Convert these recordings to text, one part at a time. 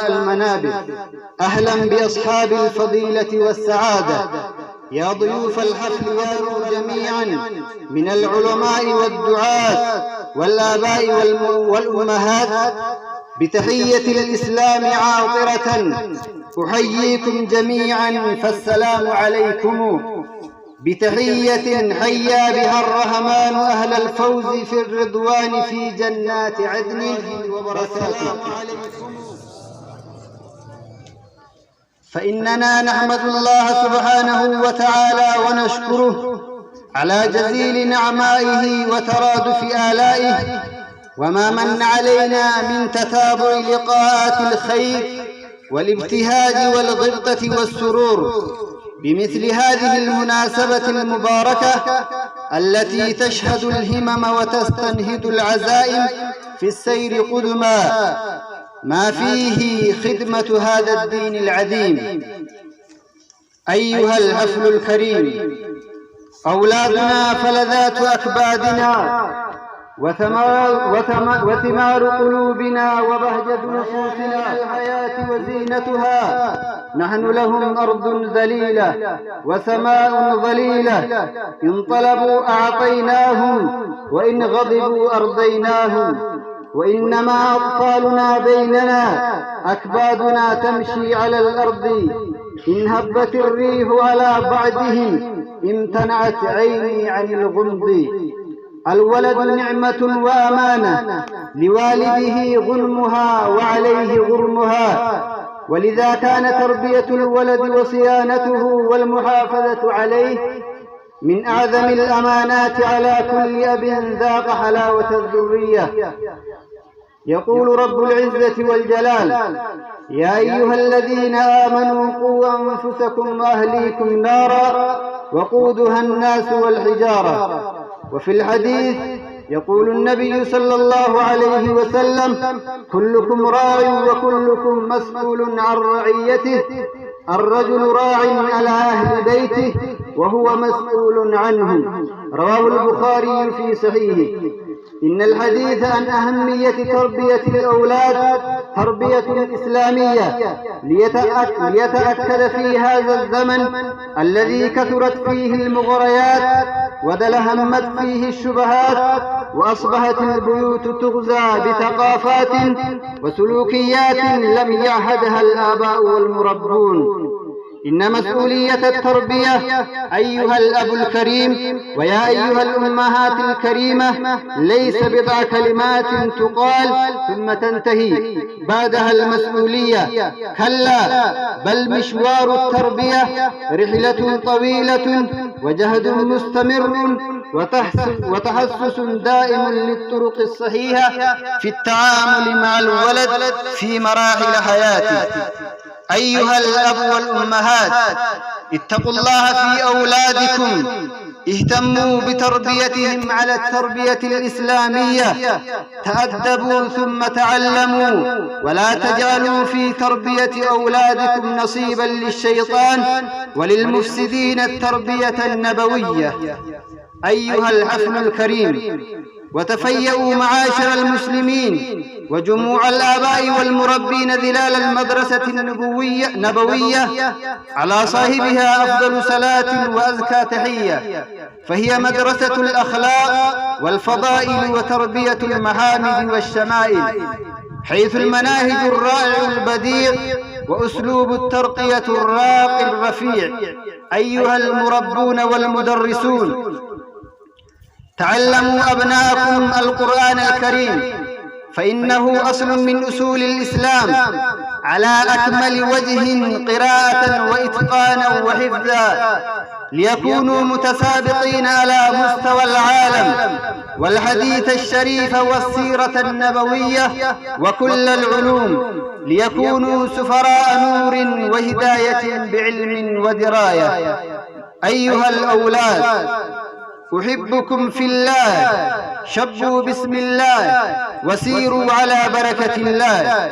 المنابر. أهلا بأصحاب الفضيلة والسعادة، يا ضيوف الحفل يا جميعا من العلماء والدعاة والآباء والأمهات، بتحية الإسلام عاطرة أحييكم جميعا، فالسلام عليكم. بتحية حيا بها الرحمن أهل الفوز في الرضوان في جنات عدن وبركاته. فإننا نحمد الله سبحانه وتعالى ونشكره على جزيل نعمائه وترادف آلائه، وما من علينا من تتابع لقاءات الخير والابتهاج والغبطة والسرور بمثل هذه المناسبة المباركة التي تشهد الهمم وتستنهد العزائم في السير قدما، ما فيه خدمة هذا الدين العظيم. أيها الحفل الكريم، أولادنا فلذات أكبادنا وثمار قلوبنا وبهجة نفوسنا الحياة وزينتها. نحن لهم أرض ذليلة وسماء ظليلة، إن طلبوا أعطيناهم وإن غضبوا أرضيناهم. وإنما أطفالنا بيننا، أكبادنا تمشي على الأرض، إن هبت الريح على بعدهم امتنعت عيني عن الغمض. الولد نعمة وأمانة، لوالده غنمها وعليه غرمها، ولذا كان تربية الولد وصيانته والمحافظة عليه من أعظم الأمانات على كل أب ذاق حلاوة الذرية. يقول رب العزة والجلال: يا أيها الذين آمنوا قوا أنفسكم وأهليكم نارا وقودها الناس والحجارة. وفي الحديث يقول النبي صلى الله عليه وسلم: كلكم راع وكلكم مسؤول عن رعيته. الرجل راع على أهل بيته وهو مسؤول عنهم. رواه البخاري في صحيحه. إن الحديث عن أهمية تربية الأولاد تربية إسلامية ليتأكد في هذا الزمن الذي كثرت فيه المغريات ودلهمت فيه الشبهات، وأصبحت البيوت تغزى بثقافات وسلوكيات لم يعهدها الآباء والمربون. إن مسؤولية التربية أيها الأب الكريم ويا أيها الأمهات الكريمة ليس بضع كلمات تقال ثم تنتهي بعدها المسؤولية، كلا، بل مشوار التربية رحلة طويلة وجهد مستمر وتحسس دائم للطرق الصحيحة في التعامل مع الولد في مراحل حياته. أيها الأب والأمهات، اتقوا الله في أولادكم، اهتموا بتربيتهم على التربية الإسلامية، تأدبوا ثم تعلموا، ولا تجعلوا في تربية أولادكم نصيبا للشيطان وللمفسدين التربية النبوية. أيها الحفل الكريم، وتفيئوا معاشر المسلمين وجموع الآباء والمربين ظلال المدرسة النبوية على صاحبها أفضل صلاة وأزكى تحية، فهي مدرسة الأخلاق والفضائل وتربية المحامد والشمائل، حيث المناهج الرائع البديع وأسلوب الترقية الراقي الرفيع. أيها المربون والمدرسون، تعلموا أبناءكم القرآن الكريم، فإنه أصل من أصول الإسلام على أكمل وجه، قراءة وإتقانا وحفظا، ليكونوا متسابقين على مستوى العالم والحديث الشريف والسيرة النبوية وكل العلوم، ليكونوا سفراء نور وهداية بعلم ودراية. أيها الأولاد، أحبكم في الله، شبوا بسم الله وسيروا على بركة الله،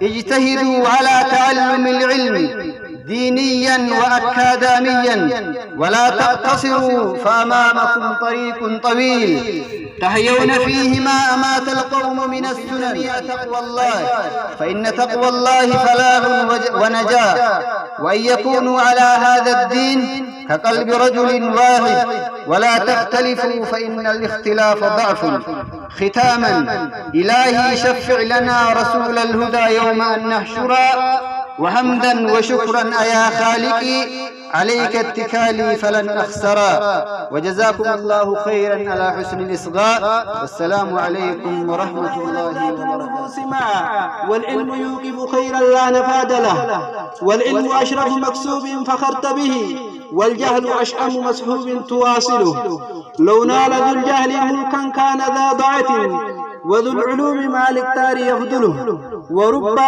اجتهدوا على تعلم العلم دينيا وأكاديميا، ولا تقتصروا فأمامكم طريق طويل. تحيون فيه ما أمات القوم من السنن تقوى الله، فإن تقوى الله فلاح ونجاة، وأن يكونوا على هذا الدين كقلب رجل واحد ولا تختلفوا فإن الاختلاف ضعف. ختاما، إلهي شفع لنا رسول الهدى يوم أن نحشرا، وحمدا وشكرا أيا خالقي عليك اتكالي فلن أخسرا. وجزاكم الله خيرا على حسن الإصغاء، والسلام عليكم ورحمة الله وبركاته. والعلم يوقف خيرا لا نفاد له، والعلم أشرف مكسوب فخرت به، والجهل أشأم مسحوب تواصله. لو نال ذو الجهل ملكا كان ذا ضعة، وذو العلوم مع الاكتار يفضله. ورب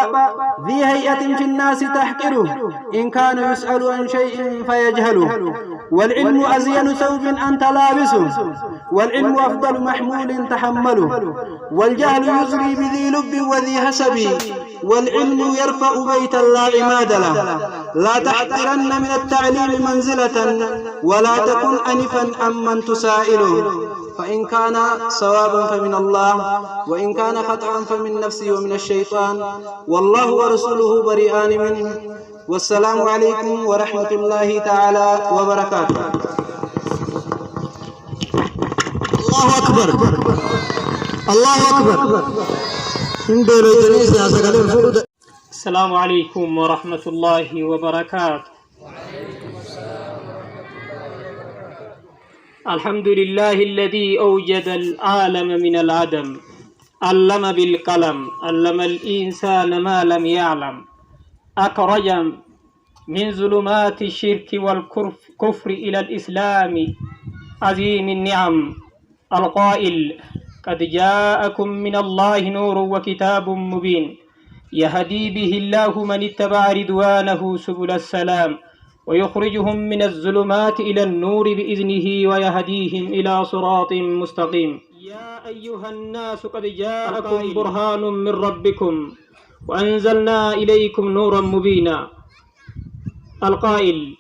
ذي هيئة في الناس تحقره، إن كان يسأل عن شيء فيجهله. والعلم أزين ثوب أنت لابسه، والعلم أفضل محمول تحمله. والجهل يزري بذي لب وذي حسب، والعلم يرفع بيتا لا عماد له. لا تحقرن من التعليم منزلة، ولا تكن أنفا عمن تسائله. فإن كان صوابا فمن الله، وإن كان خطأ فمن نفسي ومن الشيطان، والله ورسوله بريئان منه. والسلام عليكم ورحمة الله تعالى وبركاته. الله أكبر، الله أكبر. السلام عليكم ورحمة الله وبركاته. الحمد لله الذي أوجد العالم من العدم، علم بالقلم، علم الإنسان ما لم يعلم، أخرج من ظلمات الشرك والكفر إلى الإسلام عظيم النعم، القائل: قد جاءكم من الله نور وكتاب مبين يهدي به الله من اتبع رضوانه سبل السلام، ويخرجهم من الظلمات إلى النور بإذنه ويهديهم إلى صراط مستقيم. يا أيها الناس قد جاءكم برهان من ربكم وأنزلنا إليكم نورا مبينا، القائل: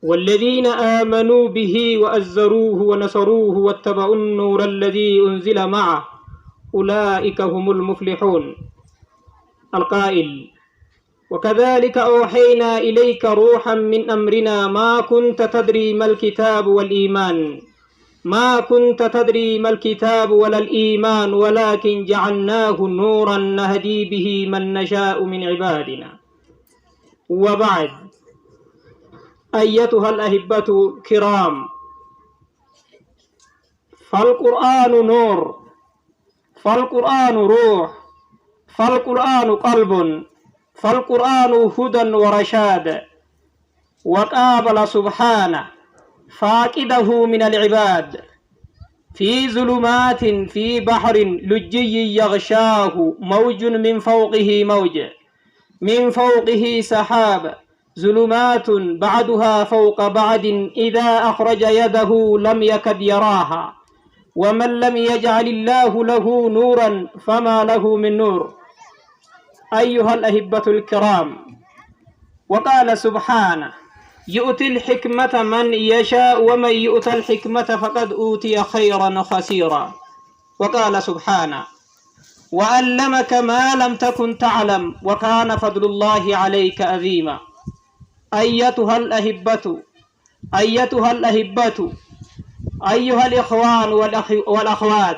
والذين آمنوا به وأزروه ونصروه واتبعوا النور الذي أنزل معه أولئك هم المفلحون، القائل: وكذلك أوحينا إليك روحا من أمرنا ما كنت تدري ما الكتاب والإيمان، ما كنت تدري ما الكتاب ولا الإيمان ولكن جعلناه نورا نهدي به من نشاء من عبادنا. وبعد، أيتها الأحبة الكرام، فالقرآن نور، فالقرآن روح، فالقرآن قلب، فالقرآن هدى ورشاد. وقابل سبحانه فاقده من العباد في ظلمات في بحر لجي يغشاه موج من فوقه موج، من فوقه سحاب، ظلمات بعدها فوق بعد إذا أخرج يده لم يكد يراها. ومن لم يجعل الله له نورا فما له من نور. أيها الأحبة الكرام، وقال سبحانه: يؤتي الحكمة من يشاء ومن يؤت الحكمة فقد أوتي خيرا خسيرا. وقال سبحانه: وعلمك ما لم تكن تعلم وكان فضل الله عليك عظيما. أيتها الأحبة، أيتها الأحبة، أيها الإخوان والأخوات،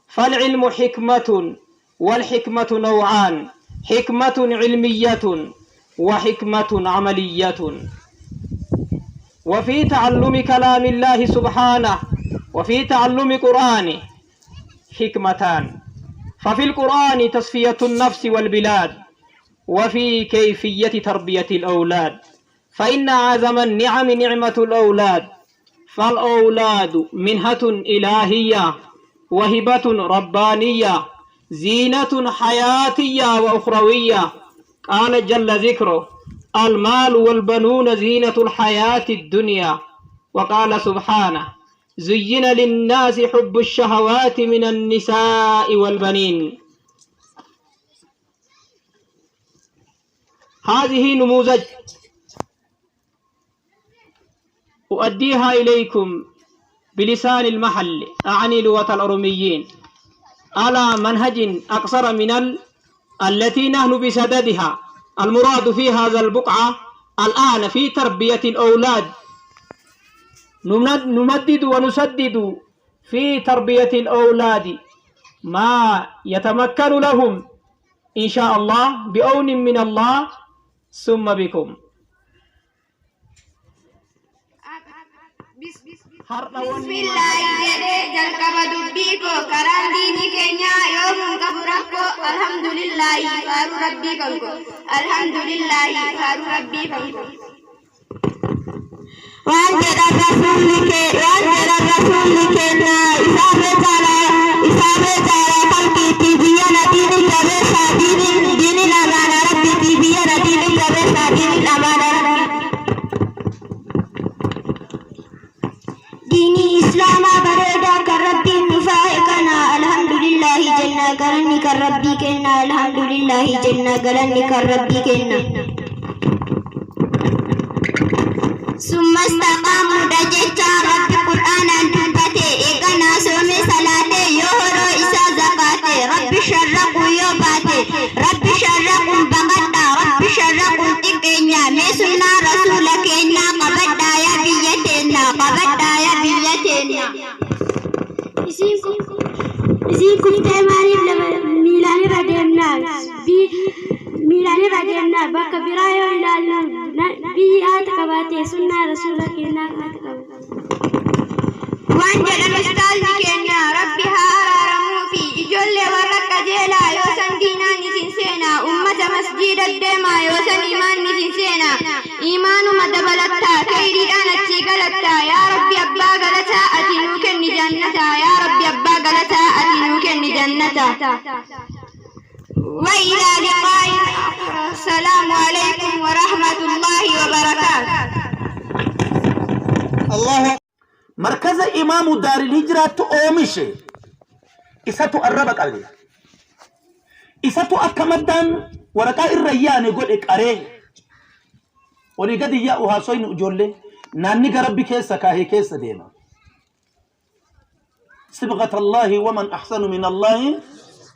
فالعلم حكمة، والحكمة نوعان: حكمة علمية وحكمة عملية. وفي تعلم كلام الله سبحانه وفي تعلم قرآنه حكمتان: ففي القرآن تصفية النفس والبلاد، وفي كيفية تربية الأولاد. فإن أعظم النعم نعمة الأولاد، فالأولاد منحة إلهية وهبة ربانية، زينة حياتية وأخروية. قال جل ذكره: المال والبنون زينة الحياة الدنيا. وقال سبحانه: زين للناس حب الشهوات من النساء والبنين. هذه نموذج أؤديها إليكم بلسان المحل أعني لغة الأروميين على منهج أقصر من التي نحن بسددها. المراد في هذا البقعة الآن في تربية الأولاد، نمدد ونسدد في تربية الأولاد ما يتمكن لهم إن شاء الله بعون من الله ثم بكم. Bismillah jalqaba dubbii koo karaan diinii keenyaa yoomuu qabu rakkoo alhamdulillahi faaruu rabbii kan koo alhamdulillahi faaruu rabbii kan koo. Waan jedhan rasuulli keenya isaafee jaalaa falqiitti biyya nadiini jabeessaa diiniin amaana rabbiitti biyya nadiini jabeessaa diiniin amaana rabbiitti. ديني إسلاما بريدا كربي نفاي كنا الحمد لله جنة قرني كربي كنا الحمد لله جنة قرني كربي كنا ثم استقاموا دجتا رب قرآن دبته إيقنا سومي صلاته يهرو إسا زكاته رب شرقوا يوباته رب شرقوا بغدا رب شرقوا تكينا ميسونا رسولك إنا قبدا يا بيتنا قبدا يا بيتنا إذن كنت مالي ميلاني بدينا بك برايو إلى بي آتك باتي سنة رسولك إنا وانجل الأستاذ كينا ربي هارمو في إجل ورق جيلا يوسن دينا نسنسينا أمة مسجد الدما يوسن إيمان نسنسينا إيمان مدبلتا كيري أنا تيقلتا يا ربي أبا قلتا أتنوك النجنتا يا ربي أبا قلتا أتنوك النجنتا وإلى لقاء السلام عليكم ورحمة الله وبركاته. الله مركز إمام دار الهجرة أومشي إساتو الربك عليه إساتو أكمدان ورقاء الريان يقول إكاريه ولقد يأوها صين أجولي ناني ربي كيسا كاهي كيسا ديما صبغة الله ومن أحسن من الله